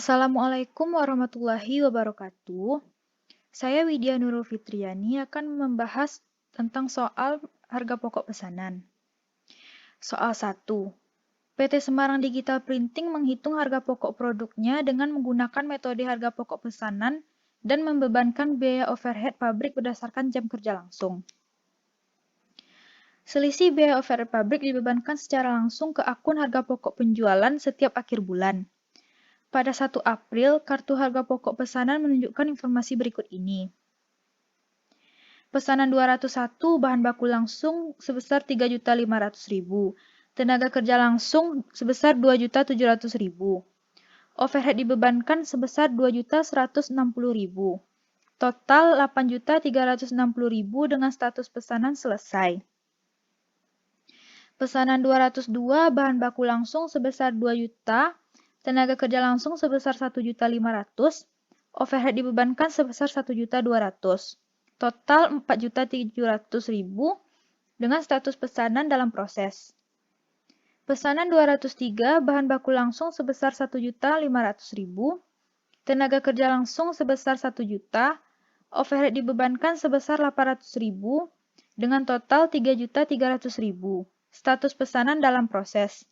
Assalamualaikum warahmatullahi wabarakatuh. Saya Widya Nurul Fitriani akan membahas tentang soal harga pokok pesanan. Soal 1. PT Semarang Digital Printing menghitung harga pokok produknya dengan menggunakan metode harga pokok pesanan dan membebankan biaya overhead pabrik berdasarkan jam kerja langsung. Selisih biaya overhead pabrik dibebankan secara langsung ke akun harga pokok penjualan setiap akhir bulan. Pada 1 April, kartu harga pokok pesanan menunjukkan informasi berikut ini. Pesanan 201 bahan baku langsung sebesar 3.500.000. Tenaga kerja langsung sebesar 2.700.000. Overhead dibebankan sebesar 2.160.000. Total 8.360.000 dengan status pesanan selesai. Pesanan 202 bahan baku langsung sebesar 2 juta. Tenaga kerja langsung sebesar 1.500.000, overhead dibebankan sebesar 1.200.000, total 4.700.000 dengan status pesanan dalam proses. Pesanan 203 bahan baku langsung sebesar 1.500.000, tenaga kerja langsung sebesar 1 juta, overhead dibebankan sebesar 800.000 dengan total 3.300.000, status pesanan dalam proses.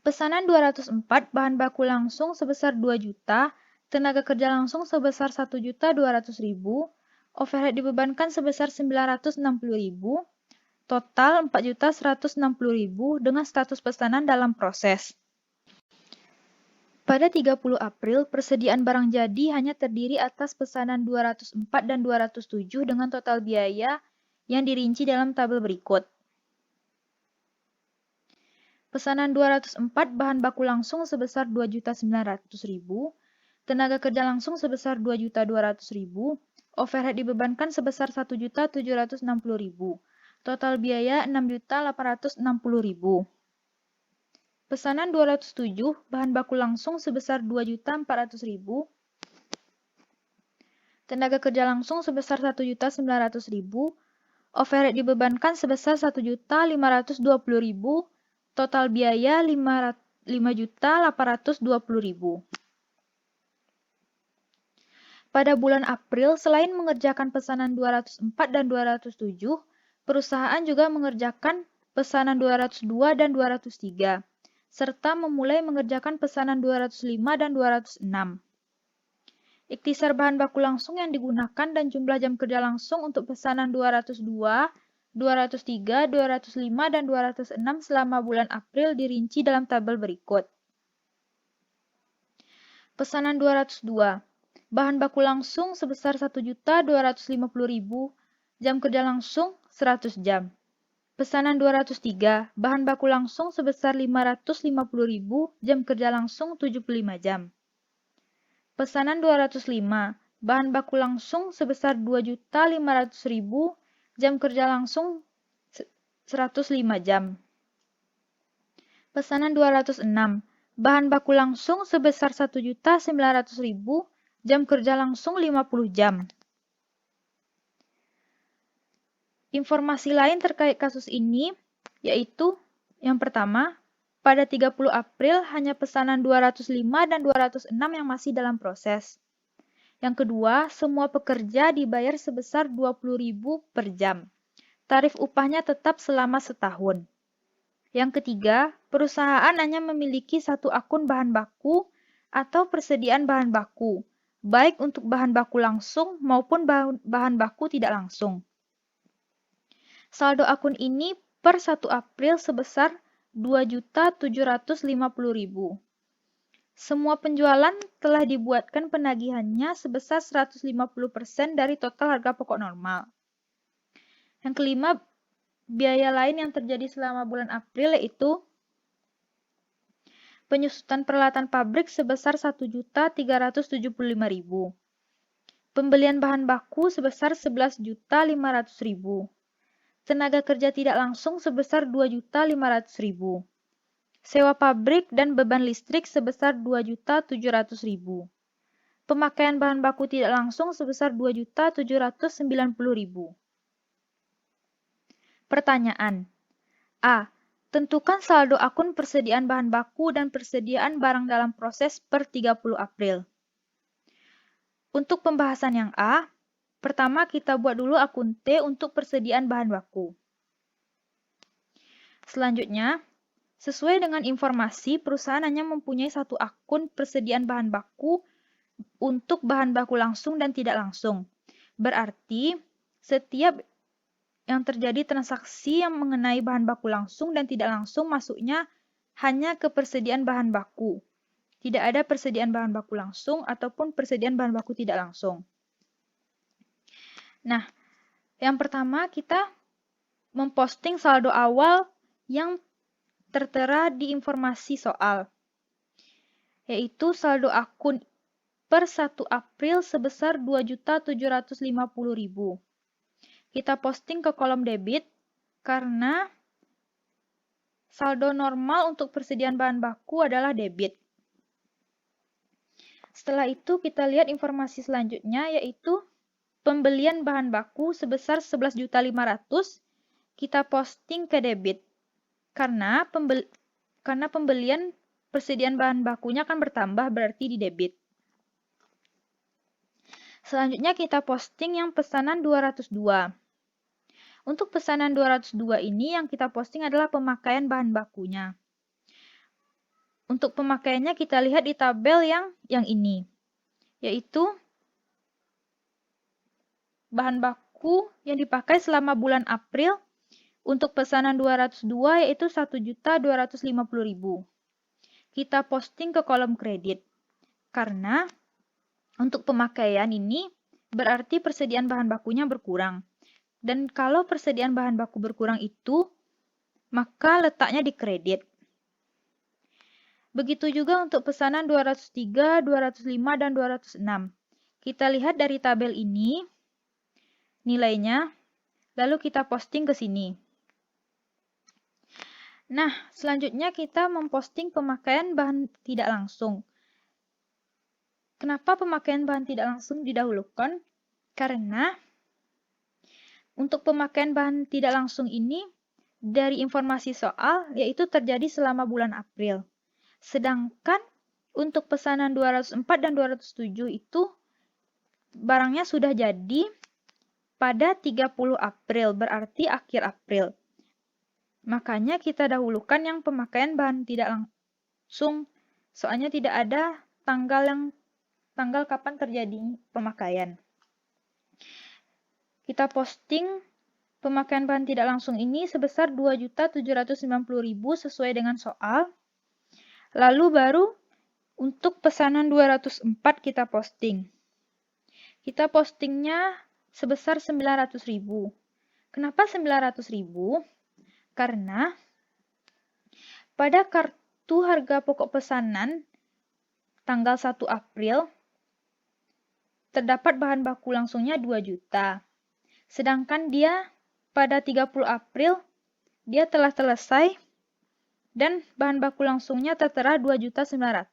Pesanan 204 bahan baku langsung sebesar 2 juta, tenaga kerja langsung sebesar 1.200.000, overhead dibebankan sebesar 960.000, total 4.160.000 dengan status pesanan dalam proses. Pada 30 April, persediaan barang jadi hanya terdiri atas pesanan 204 dan 207 dengan total biaya yang dirinci dalam tabel berikut. Pesanan 204 bahan baku langsung sebesar 2.900.000, tenaga kerja langsung sebesar 2.200.000, overhead dibebankan sebesar 1.760.000, total biaya 6.860.000. Pesanan 207 bahan baku langsung sebesar 2.400.000, tenaga kerja langsung sebesar 1.900.000, overhead dibebankan sebesar 1.520.000, total biaya 5.820.000. Pada bulan April, selain mengerjakan pesanan 204 dan 207, perusahaan juga mengerjakan pesanan 202 dan 203, serta memulai mengerjakan pesanan 205 dan 206. Ikhtisar bahan baku langsung yang digunakan dan jumlah jam kerja langsung untuk pesanan 202, 203, 205, dan 206 selama bulan April dirinci dalam tabel berikut. Pesanan 202. Bahan baku langsung sebesar 1.250.000, jam kerja langsung 100 jam. Pesanan 203. Bahan baku langsung sebesar 550.000, jam kerja langsung 75 jam. Pesanan 205. Bahan baku langsung sebesar 2.500.000, jam kerja langsung 105 jam. Pesanan 206. Bahan baku langsung sebesar 1.900.000, jam kerja langsung 50 jam. Informasi lain terkait kasus ini yaitu yang pertama, pada 30 April hanya pesanan 205 dan 206 yang masih dalam proses. Yang kedua, semua pekerja dibayar sebesar 20.000 per jam. Tarif upahnya tetap selama setahun. Yang ketiga, perusahaan hanya memiliki satu akun bahan baku atau persediaan bahan baku, baik untuk bahan baku langsung maupun bahan baku tidak langsung. Saldo akun ini per 1 April sebesar 2.750.000. Semua penjualan telah dibuatkan penagihannya sebesar 150% dari total harga pokok normal. Yang kelima, biaya lain yang terjadi selama bulan April yaitu penyusutan peralatan pabrik sebesar 1.375.000. Pembelian bahan baku sebesar 11.500.000. Tenaga kerja tidak langsung sebesar 2.500.000. Sewa pabrik dan beban listrik sebesar 2.700.000. Pemakaian bahan baku tidak langsung sebesar 2.790.000. Pertanyaan. A. Tentukan saldo akun persediaan bahan baku dan persediaan barang dalam proses per 30 April. Untuk pembahasan yang A, pertama kita buat dulu akun T untuk persediaan bahan baku. Selanjutnya, sesuai dengan informasi, perusahaan hanya mempunyai satu akun persediaan bahan baku untuk bahan baku langsung dan tidak langsung. Berarti, setiap yang terjadi transaksi yang mengenai bahan baku langsung dan tidak langsung masuknya hanya ke persediaan bahan baku. Tidak ada persediaan bahan baku langsung ataupun persediaan bahan baku tidak langsung. Nah, yang pertama kita memposting saldo awal yang tertera di informasi soal, yaitu saldo akun per 1 April sebesar 2.750.000. Kita posting ke kolom debit karena saldo normal untuk persediaan bahan baku adalah debit. Setelah itu kita lihat informasi selanjutnya yaitu pembelian bahan baku sebesar 11.500.000 kita posting ke debit. Karena pembelian persediaan bahan bakunya akan bertambah berarti di debit. Selanjutnya kita posting yang pesanan 202. Untuk pesanan 202 ini yang kita posting adalah pemakaian bahan bakunya. Untuk pemakaiannya kita lihat di tabel yang ini, yaitu bahan baku yang dipakai selama bulan April untuk pesanan 202 yaitu 1.250.000. Kita posting ke kolom kredit. Karena untuk pemakaian ini berarti persediaan bahan bakunya berkurang. Dan kalau persediaan bahan baku berkurang itu, maka letaknya di kredit. Begitu juga untuk pesanan 203, 205, dan 206. Kita lihat dari tabel ini, nilainya, lalu kita posting ke sini. Nah, selanjutnya kita memposting pemakaian bahan tidak langsung. Kenapa pemakaian bahan tidak langsung didahulukan? Karena untuk pemakaian bahan tidak langsung ini, dari informasi soal, yaitu terjadi selama bulan April. Sedangkan untuk pesanan 204 dan 207 itu, barangnya sudah jadi pada 30 April, berarti akhir April. Makanya kita dahulukan yang pemakaian bahan tidak langsung, soalnya tidak ada tanggal kapan terjadi pemakaian. Kita posting pemakaian bahan tidak langsung ini sebesar 2.790.000 sesuai dengan soal. Lalu baru untuk pesanan 204 kita posting. Kita postingnya sebesar 900.000. Kenapa 900.000? Karena pada kartu harga pokok pesanan tanggal 1 April terdapat bahan baku langsungnya 2 juta. Sedangkan dia pada 30 April dia telah selesai dan bahan baku langsungnya tertera 2.900.000.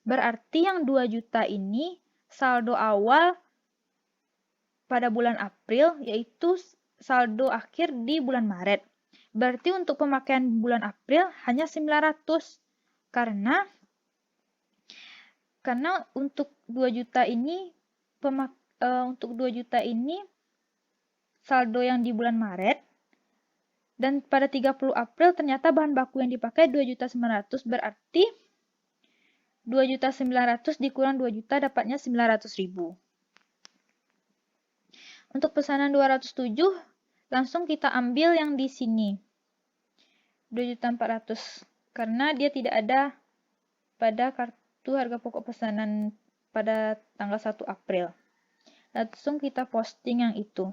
Berarti yang 2 juta ini saldo awal pada bulan April yaitu saldo akhir di bulan Maret. Berarti untuk pemakaian bulan April hanya 900 karena untuk 2 juta ini saldo yang di bulan Maret dan pada 30 April ternyata bahan baku yang dipakai 2.900.000 berarti 2.900.000 dikurang 2 juta dapatnya 900.000. Untuk pesanan 207 langsung kita ambil yang di sini 2.400.000 karena dia tidak ada pada kartu harga pokok pesanan pada tanggal 1 April. Langsung kita posting yang itu.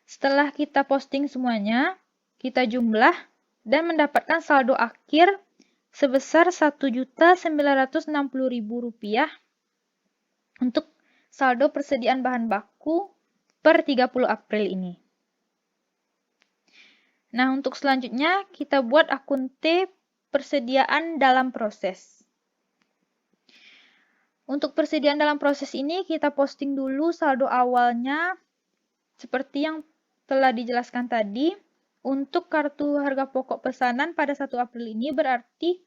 Setelah kita posting semuanya, kita jumlah dan mendapatkan saldo akhir sebesar Rp1.960.000 untuk saldo persediaan bahan baku per 30 April ini. Nah, untuk selanjutnya kita buat akun T persediaan dalam proses. Untuk persediaan dalam proses ini kita posting dulu saldo awalnya seperti yang telah dijelaskan tadi, Untuk kartu harga pokok pesanan pada 1 April ini berarti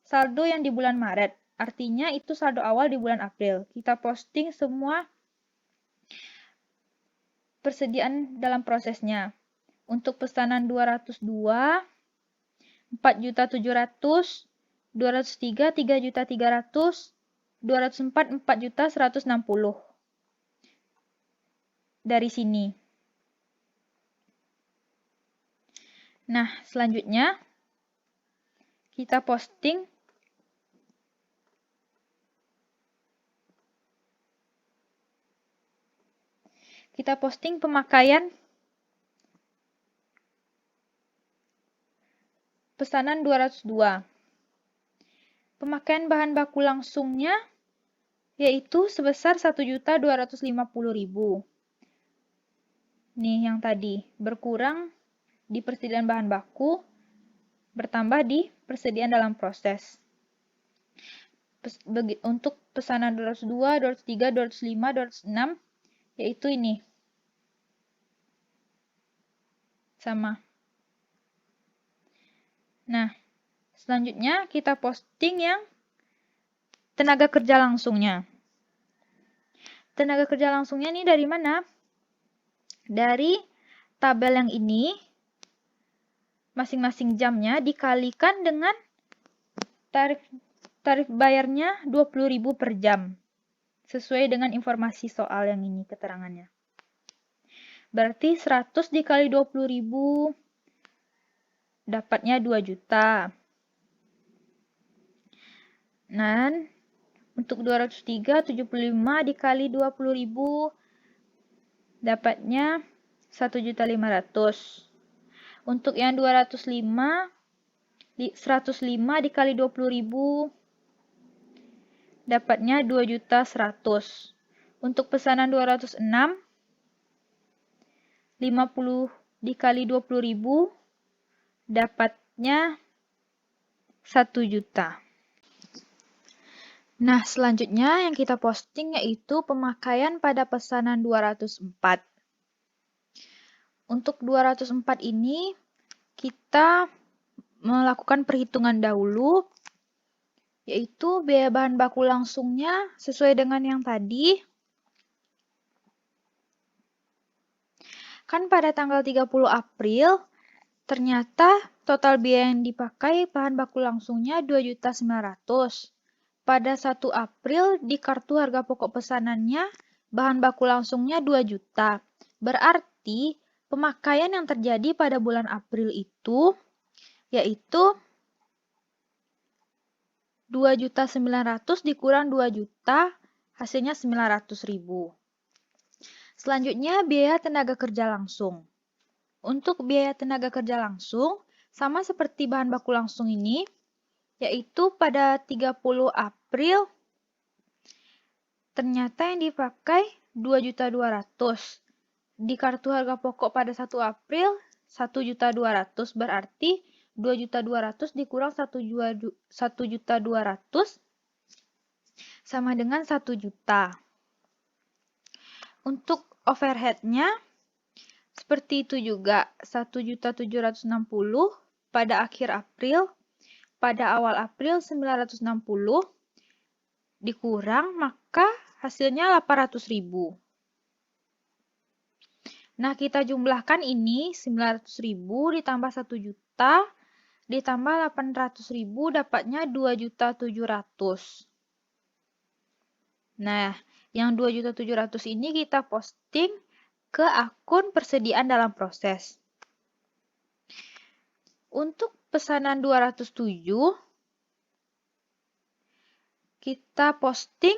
saldo yang di bulan Maret. Artinya itu saldo awal di bulan April. Kita posting semua persediaan dalam prosesnya. Untuk pesanan 202, 4.700.000, 203, 3.300.000, 204, 4.160.000. Dari sini. Nah, selanjutnya kita posting pemakaian pesanan 202. Pemakaian bahan baku langsungnya yaitu sebesar 1.250.000. Nih yang tadi, berkurang di persediaan bahan baku, bertambah di persediaan dalam proses. Untuk pesanan 202, 203, 205, 206, yaitu ini. Sama. Nah, selanjutnya kita posting yang tenaga kerja langsungnya. Tenaga kerja langsungnya ini dari mana? Dari tabel yang ini, masing-masing jamnya dikalikan dengan tarif bayarnya 20.000 per jam. Sesuai dengan informasi soal yang ini keterangannya. Berarti 100 dikali 20.000 dapatnya 2 juta. Dan untuk 203, 75 dikali 20.000 dapatnya 1.500.000. Untuk yang 205, 105 dikali 20.000 dapatnya 2.100.000. Untuk pesanan 206, 50 dikali 20.000 dapatnya 1 juta. Nah, selanjutnya yang kita posting yaitu pemakaian pada pesanan 204. Untuk 204 ini kita melakukan perhitungan dahulu, yaitu biaya bahan baku langsungnya sesuai dengan yang tadi. Kan pada tanggal 30 April, ternyata total biaya yang dipakai bahan baku langsungnya 2.900.000. Pada 1 April di kartu harga pokok pesanannya bahan baku langsungnya 2 juta. Berarti pemakaian yang terjadi pada bulan April itu yaitu 2.900.000 dikurang 2 juta, hasilnya 900.000. Selanjutnya biaya tenaga kerja langsung. Untuk biaya tenaga kerja langsung, sama seperti bahan baku langsung ini, yaitu pada 30 April, ternyata yang dipakai 2.200.000. Di kartu harga pokok pada 1 April, 1.200.000, berarti 2.200.000 dikurang 1.200.000 sama dengan 1 juta. Untuk overhead-nya, seperti itu juga, 1.760.000 pada akhir April, pada awal April 960 dikurang, maka hasilnya 800.000. Nah, kita jumlahkan ini 900.000 ditambah 1 juta, ditambah 800.000 dapatnya 2.700.000. Nah, yang 2.700.000 ini kita posting ke akun persediaan dalam proses. Untuk pesanan 207, kita posting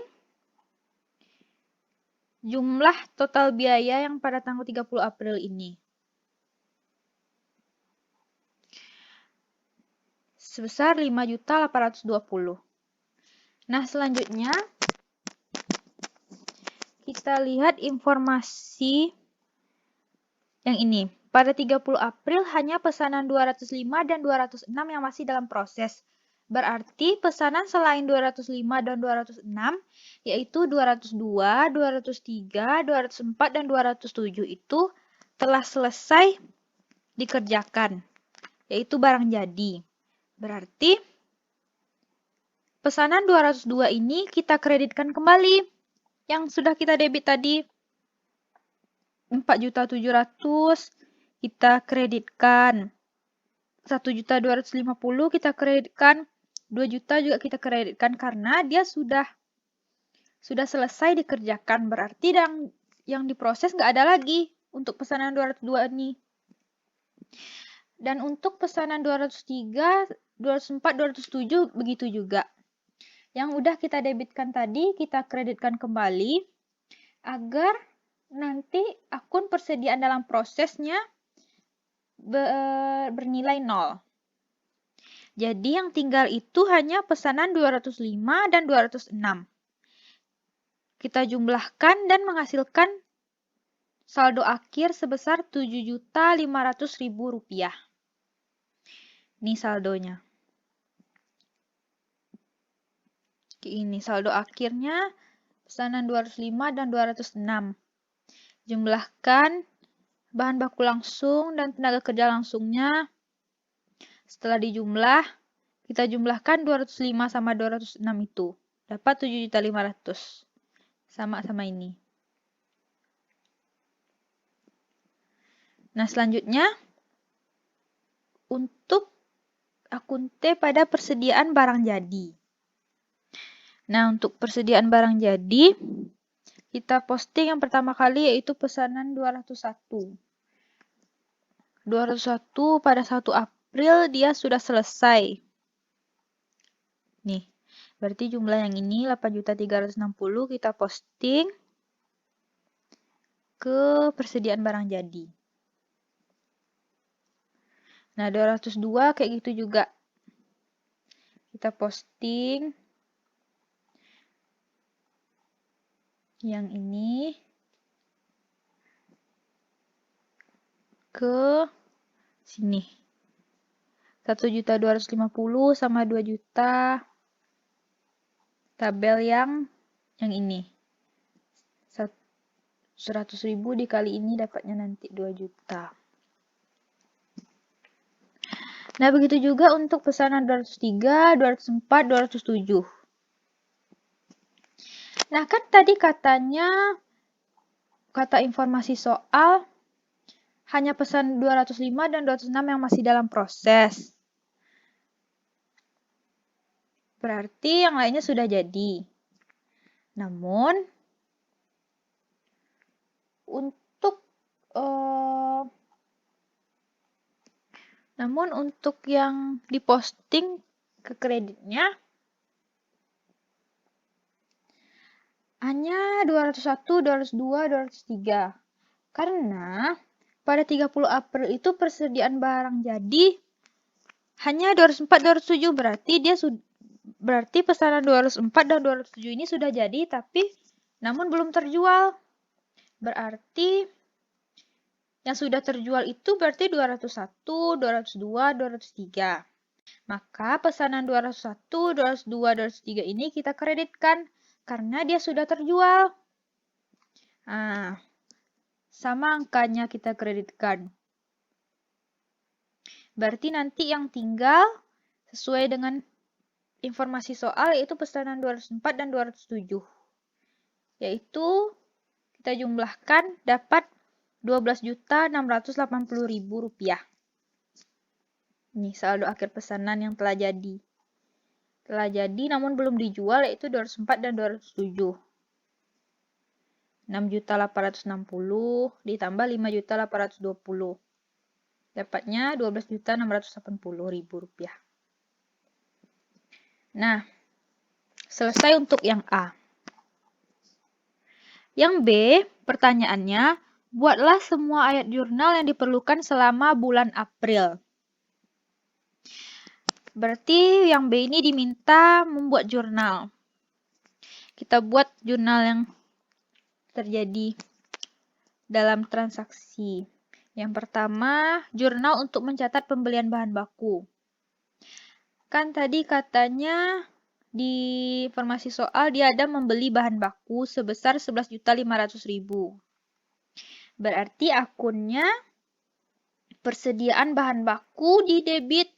jumlah total biaya yang pada tanggal 30 April ini. Sebesar 5.820.000. Nah, selanjutnya kita lihat informasi yang ini. Pada 30 April hanya pesanan 205 dan 206 yang masih dalam proses. Berarti pesanan selain 205 dan 206 yaitu 202, 203, 204, dan 207 itu telah selesai dikerjakan, yaitu barang jadi. Berarti pesanan 202 ini kita kreditkan kembali yang sudah kita debit tadi. 4.700.000 kita kreditkan. 1.250.000 kita kreditkan. 2 juta juga kita kreditkan karena dia sudah selesai dikerjakan. Berarti yang diproses nggak ada lagi untuk pesanan 202 ini. Dan untuk pesanan 203, 204, 207 begitu juga. Yang udah kita debitkan tadi, kita kreditkan kembali agar nanti akun persediaan dalam prosesnya bernilai 0. Jadi yang tinggal itu hanya pesanan 205 dan 206. Kita jumlahkan dan menghasilkan saldo akhir sebesar Rp7.500.000. Ini saldonya. Ini saldo akhirnya pesanan 205 dan 206. Jumlahkan bahan baku langsung dan tenaga kerja langsungnya. Setelah dijumlah, kita jumlahkan 205 sama 206 itu. Dapat 7.500.000. Sama-sama ini. Nah, selanjutnya untuk akun T pada persediaan barang jadi. Nah, untuk persediaan barang jadi, kita posting yang pertama kali yaitu pesanan 201. 201 pada 1 April dia sudah selesai. Nih, berarti jumlah yang ini 8.360 kita posting ke persediaan barang jadi. Nah, 202 kayak gitu juga. Kita posting yang ini ke sini. 1.250 sama 2 juta. Tabel yang ini. 100.000 dikali ini dapatnya nanti 2 juta. Nah, begitu juga untuk pesanan 203, 204, 207. Nah, kan tadi katanya, kata informasi soal, hanya pesan 205 dan 206 yang masih dalam proses. Berarti yang lainnya sudah jadi. Namun, untuk yang diposting ke kreditnya, hanya 201, 202, 203. Karena pada 30 April itu persediaan barang jadi hanya 204, 207. Berarti pesanan 204 dan 207 ini sudah jadi, namun belum terjual. Berarti yang sudah terjual itu berarti 201, 202, 203. Maka pesanan 201, 202, 203 ini kita kreditkan karena dia sudah terjual. Nah, sama angkanya kita kreditkan. Berarti nanti yang tinggal sesuai dengan informasi soal yaitu pesanan 204 dan 207. Yaitu kita jumlahkan dapat Rp12.680.000. Ini saldo akhir pesanan yang telah jadi. Telah jadi namun belum dijual yaitu 204 dan 207. 6.860 ditambah 5.820. Dapatnya Rp12.680.000. Nah, selesai untuk yang A. Yang B, pertanyaannya, buatlah semua ayat jurnal yang diperlukan selama bulan April. Berarti yang B ini diminta membuat jurnal. Kita buat jurnal yang terjadi dalam transaksi. Yang pertama, jurnal untuk mencatat pembelian bahan baku. Kan tadi katanya di informasi soal dia ada membeli bahan baku sebesar 11.500.000. Berarti akunnya Persediaan bahan baku di debit,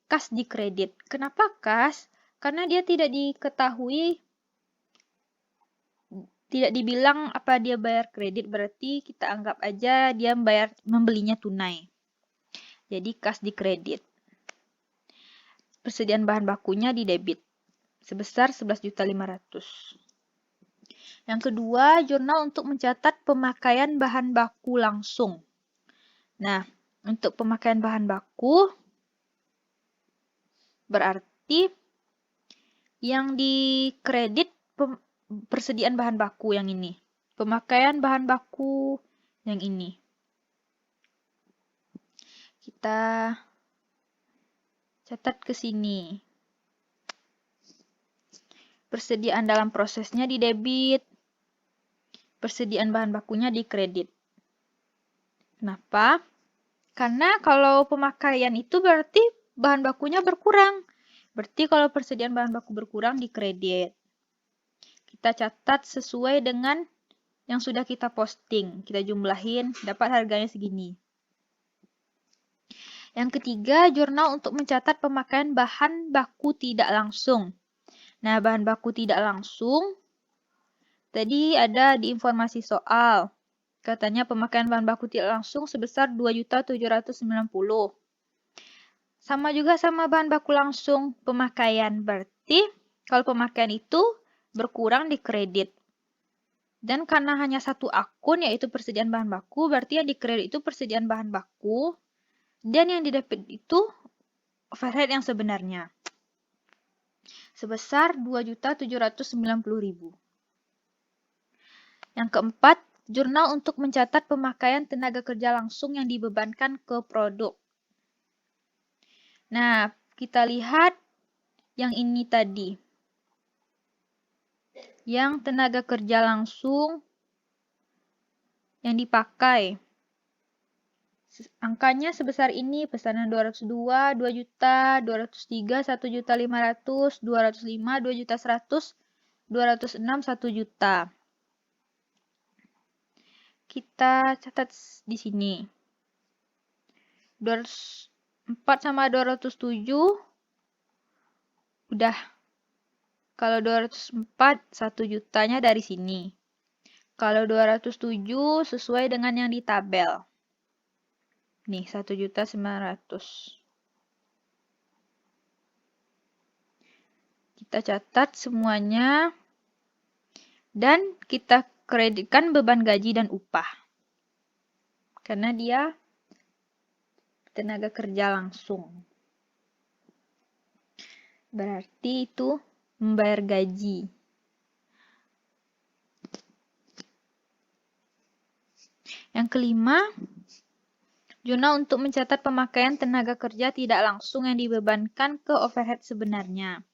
kas di kredit. Kenapa kas? Karena dia tidak diketahui, tidak dibilang apa dia bayar kredit, berarti kita anggap aja dia membelinya tunai. Jadi kas di kredit. Persediaan bahan bakunya di debit sebesar 11.500.000. Yang kedua, jurnal untuk mencatat pemakaian bahan baku langsung. Nah, untuk pemakaian bahan baku berarti yang dikredit persediaan bahan baku yang ini. Pemakaian bahan baku yang ini. Kita catat ke sini. Persediaan dalam prosesnya di debit. Persediaan bahan bakunya di kredit. Kenapa? Karena kalau pemakaian itu berarti bahan bakunya berkurang. Berarti kalau persediaan bahan baku berkurang di kredit. Kita catat sesuai dengan yang sudah kita posting. Kita jumlahin, dapat harganya segini. Yang ketiga, jurnal untuk mencatat pemakaian bahan baku tidak langsung. Nah, bahan baku tidak langsung tadi ada di informasi soal. Katanya pemakaian bahan baku tidak langsung sebesar 2.790.000. Sama juga sama bahan baku langsung pemakaian. Berarti kalau pemakaian itu berkurang di kredit. Dan karena hanya satu akun yaitu persediaan bahan baku, berarti yang di kredit itu persediaan bahan baku. Dan yang di debit itu overhead yang sebenarnya. Sebesar 2.790.000. Yang keempat, jurnal untuk mencatat pemakaian tenaga kerja langsung yang dibebankan ke produk. Nah, kita lihat yang ini tadi. Yang tenaga kerja langsung yang dipakai. Angkanya sebesar ini, pesanan 202, 2 juta, 203, 1.500.000, 205, 2.100.000, 206, 1 juta. Kita catat di sini. 204 sama 207 udah. Kalau 204 1 jutanya dari sini. Kalau 207 sesuai dengan yang di tabel. Nih 1.900.000. Kita catat semuanya dan kita kreditkan beban gaji dan upah. Karena dia tenaga kerja langsung. Berarti itu membayar gaji. Yang kelima, jurnal untuk mencatat pemakaian tenaga kerja tidak langsung yang dibebankan ke overhead sebenarnya.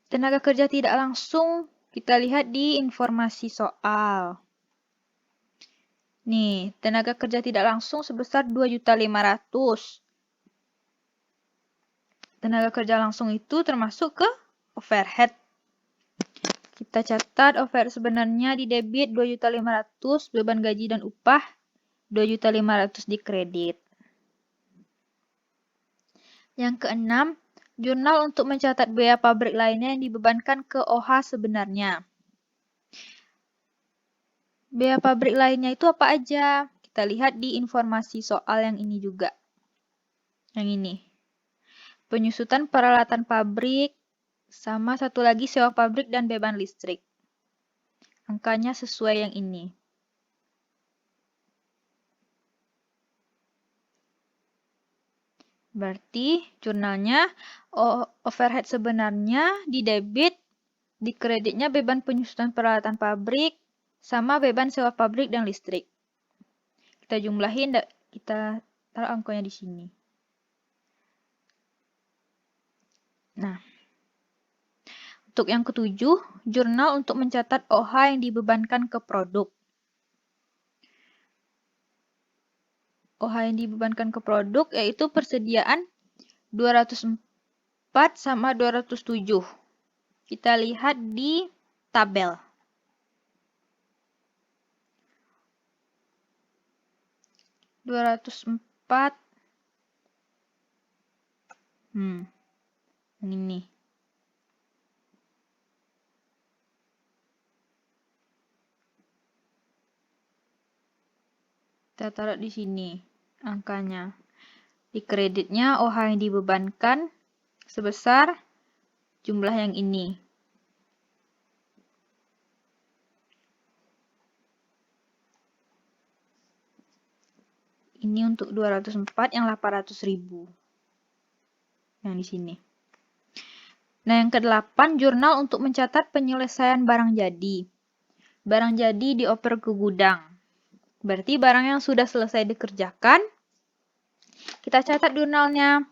Tenaga kerja tidak langsung kita lihat di informasi soal. Nih, tenaga kerja tidak langsung sebesar 2.500.000. Tenaga kerja langsung itu termasuk ke overhead. Kita catat overhead sebenarnya di debit 2.500.000, beban gaji dan upah 2.500.000 di kredit. Yang keenam, jurnal untuk mencatat biaya pabrik lainnya yang dibebankan ke OH sebenarnya. Biaya pabrik lainnya itu apa aja? Kita lihat di informasi soal yang ini juga. Yang ini. Penyusutan peralatan pabrik, sama satu lagi sewa pabrik dan beban listrik. Angkanya sesuai yang ini. Berarti jurnalnya overhead sebenarnya di debit, di kreditnya beban penyusutan peralatan pabrik, sama beban sewa pabrik dan listrik. Kita jumlahin, kita taruh angkanya di sini. Nah, untuk yang ketujuh, jurnal untuk mencatat OH yang dibebankan ke produk. OH yang dibebankan ke produk yaitu persediaan 204 sama 207. Kita lihat di tabel. 204. Ini. Kita taruh di sini angkanya. Di kreditnya OH yang dibebankan sebesar jumlah yang ini. Ini untuk 204 yang 800.000. Yang di sini. Nah, yang ke-8, jurnal untuk mencatat penyelesaian barang jadi. Barang jadi dioper ke gudang. Berarti barang yang sudah selesai dikerjakan, kita catat jurnalnya.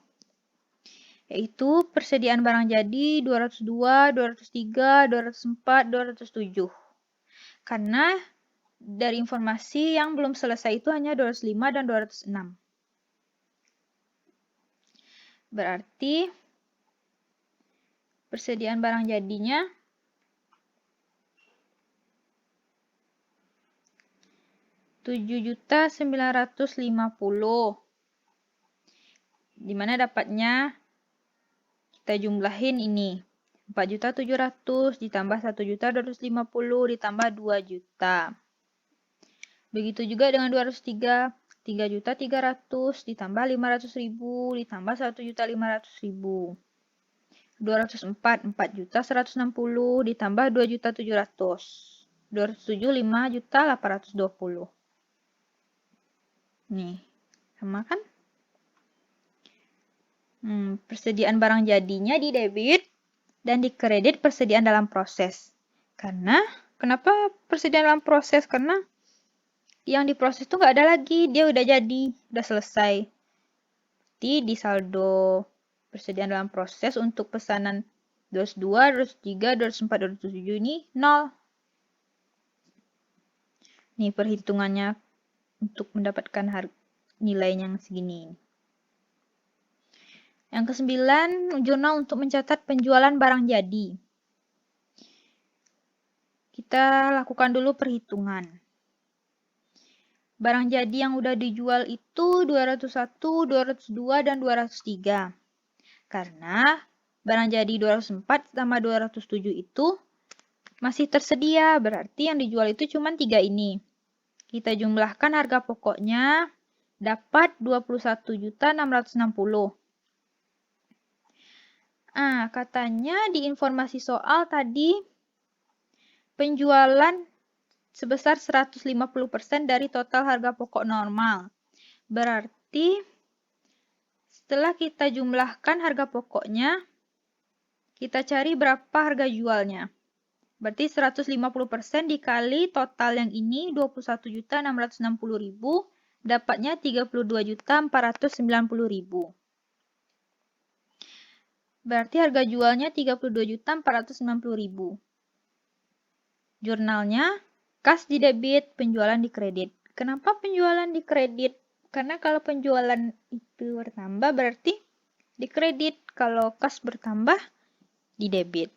Yaitu persediaan barang jadi 202, 203, 204, 207. Karena dari informasi yang belum selesai itu hanya 205 dan 206. Berarti persediaan barang jadinya 7.950.000. Dimana dapatnya kita jumlahin ini. 4.700.000 ditambah 1.250.000 ditambah 2 juta. Begitu juga dengan 203. 3.300.000 ditambah 500.000 ditambah 1.500.000. 204, 4.160.000 ditambah 2.700.000. 207, 5.820.000. Nih, sama kan? Persediaan barang jadinya di debit dan di kredit persediaan dalam proses. Kenapa persediaan dalam proses? Karena yang diproses itu nggak ada lagi, dia udah jadi, udah selesai. Jadi di saldo persediaan dalam proses untuk pesanan 202, 203, 204, 207 ini 0. Nih perhitungannya untuk mendapatkan nilai yang segini. Yang ke-9, jurnal untuk mencatat penjualan barang jadi. Kita lakukan dulu perhitungan. Barang jadi yang udah dijual itu 201, 202, dan 203. Karena barang jadi 204 sama 207 itu masih tersedia, berarti yang dijual itu cuma 3 ini. Kita jumlahkan harga pokoknya, dapat 21.660.000. Katanya di informasi soal tadi penjualan sebesar 150% dari total harga pokok normal. Berarti setelah kita jumlahkan harga pokoknya, kita cari berapa harga jualnya. Berarti 150% dikali total yang ini 21.660.000, dapatnya 32.490.000. Berarti harga jualnya 32.490.000. Jurnalnya kas di debit, penjualan di kredit. Kenapa penjualan di kredit? Karena kalau penjualan itu bertambah berarti di kredit. Kalau kas bertambah di debit.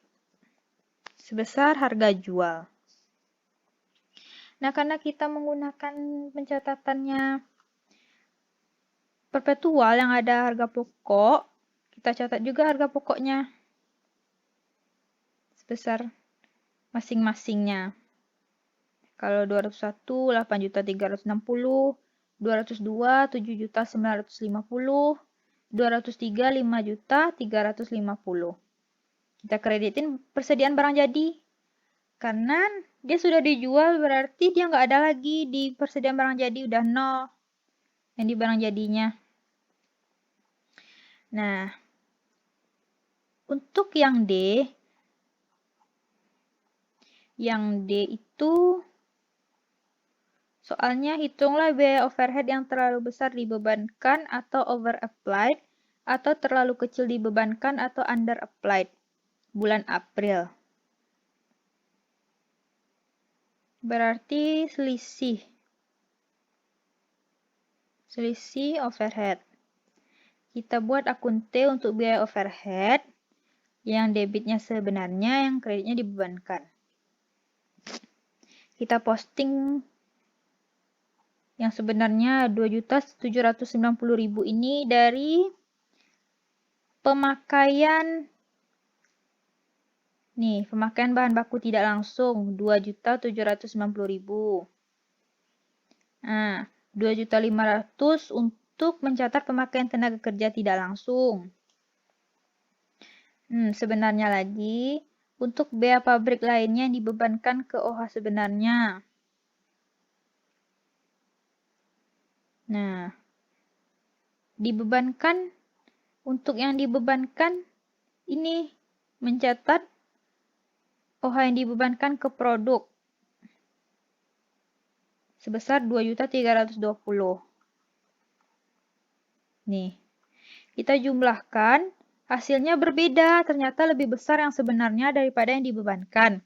Sebesar harga jual. Nah, karena kita menggunakan pencatatannya perpetual yang ada harga pokok, kita catat juga harga pokoknya. Sebesar masing-masingnya. Kalau 201, 8.360.000, 202, 7.950.000, 203, 5.350.000. Kita kreditin persediaan barang jadi. Karena dia sudah dijual, berarti dia nggak ada lagi di persediaan barang jadi, udah 0 yang di barang jadinya. Nah, untuk yang D itu soalnya hitunglah biaya overhead yang terlalu besar dibebankan atau over applied, atau terlalu kecil dibebankan atau under applied. Bulan April. Berarti selisih overhead. Kita buat akun T untuk biaya overhead, yang debitnya sebenarnya, yang kreditnya dibebankan. Kita posting Yang sebenarnya 2.790.000 ini dari pemakaian pemakaian bahan baku tidak langsung 2.790.000. Nah, 2.500.000 untuk mencatat pemakaian tenaga kerja tidak langsung. Sebenarnya lagi, untuk bea pabrik lainnya yang dibebankan ke OH sebenarnya. Nah, untuk yang dibebankan ini mencatat OH yang dibebankan ke produk sebesar 2.320.000. Nih, kita jumlahkan, hasilnya berbeda, ternyata lebih besar yang sebenarnya daripada yang dibebankan.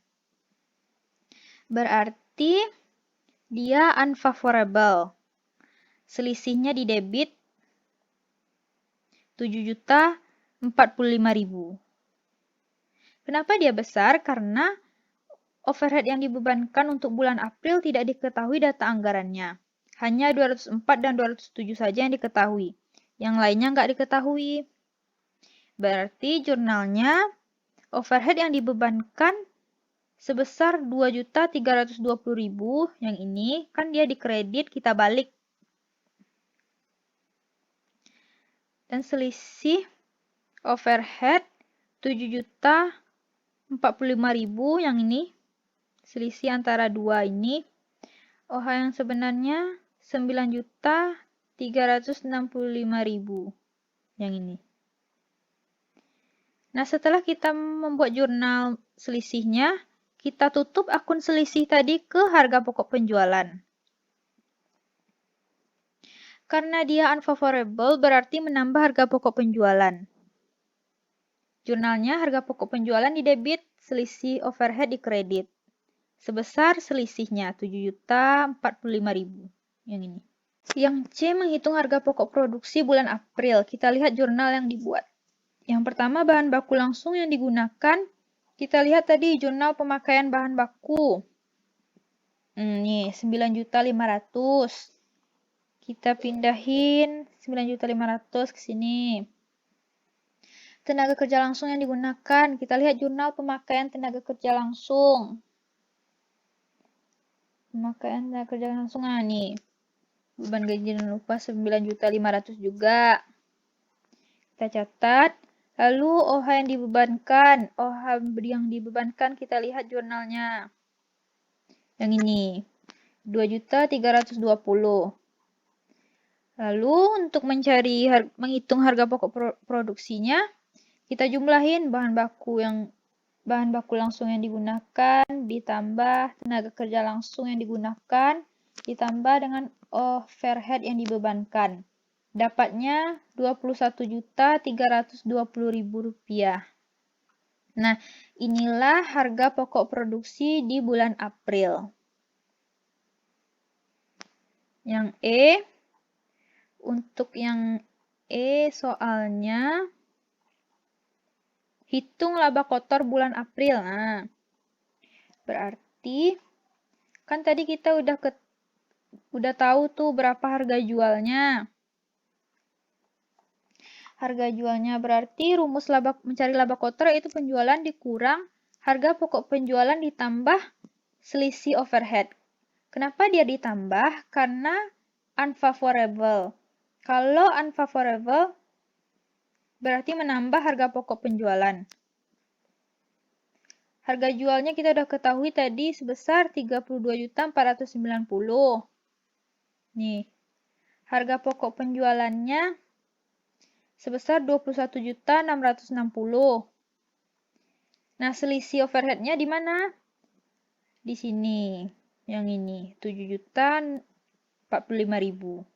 Berarti dia unfavorable. Selisihnya di debit 7.045.000. Kenapa dia besar? Karena overhead yang dibebankan untuk bulan April tidak diketahui data anggarannya. Hanya 204 dan 207 saja yang diketahui. Yang lainnya nggak diketahui. Berarti jurnalnya overhead yang dibebankan sebesar 2.320.000. Yang ini kan dia dikredit, kita balik. Dan selisih overhead 7.045.000 yang ini. Selisih antara dua ini. OH yang sebenarnya 9.365.000 yang ini. Nah, setelah kita membuat jurnal selisihnya, kita tutup akun selisih tadi ke harga pokok penjualan. Karena dia unfavorable, berarti menambah harga pokok penjualan. Jurnalnya harga pokok penjualan di debit, selisih overhead di kredit. Sebesar selisihnya 7.045.000 yang ini. Yang C menghitung harga pokok produksi bulan April. Kita lihat jurnal yang dibuat. Yang pertama bahan baku langsung yang digunakan. Kita lihat tadi jurnal pemakaian bahan baku. Nih 9.500.000. Kita pindahin 9.500.000 ke sini. Tenaga kerja langsung yang digunakan. Kita lihat jurnal pemakaian tenaga kerja langsung. Pemakaian tenaga kerja langsung nih. Beban gaji dan upah 9.500.000 juga. Kita catat. Lalu OH yang dibebankan. OH yang dibebankan kita lihat jurnalnya. Yang ini. 2.320.000. Lalu untuk menghitung harga pokok produksinya, kita jumlahin bahan baku langsung yang digunakan ditambah tenaga kerja langsung yang digunakan ditambah dengan overhead yang dibebankan. Dapatnya Rp21.320.000. Nah, inilah harga pokok produksi di bulan April. Yang E, untuk yang E soalnya hitung laba kotor bulan April. Nah, berarti kan tadi kita udah tahu tuh berapa harga jualnya. Harga jualnya berarti rumus mencari laba kotor yaitu penjualan dikurang harga pokok penjualan ditambah selisih overhead. Kenapa dia ditambah? Karena unfavorable. Kalau unfavorable berarti menambah harga pokok penjualan. Harga jualnya kita udah ketahui tadi sebesar 32.490. Nih, harga pokok penjualannya sebesar 21.660. Nah, selisih overheadnya di mana? Di sini, yang ini, 7.045.000.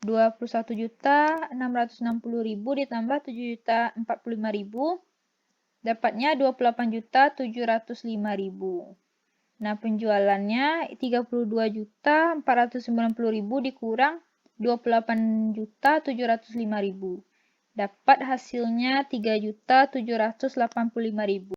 21.660.000 ditambah 7.045.000 dapatnya 28.705.000. Nah, penjualannya 32.490.000 dikurang 28.705.000. Dapat hasilnya 3.785.000.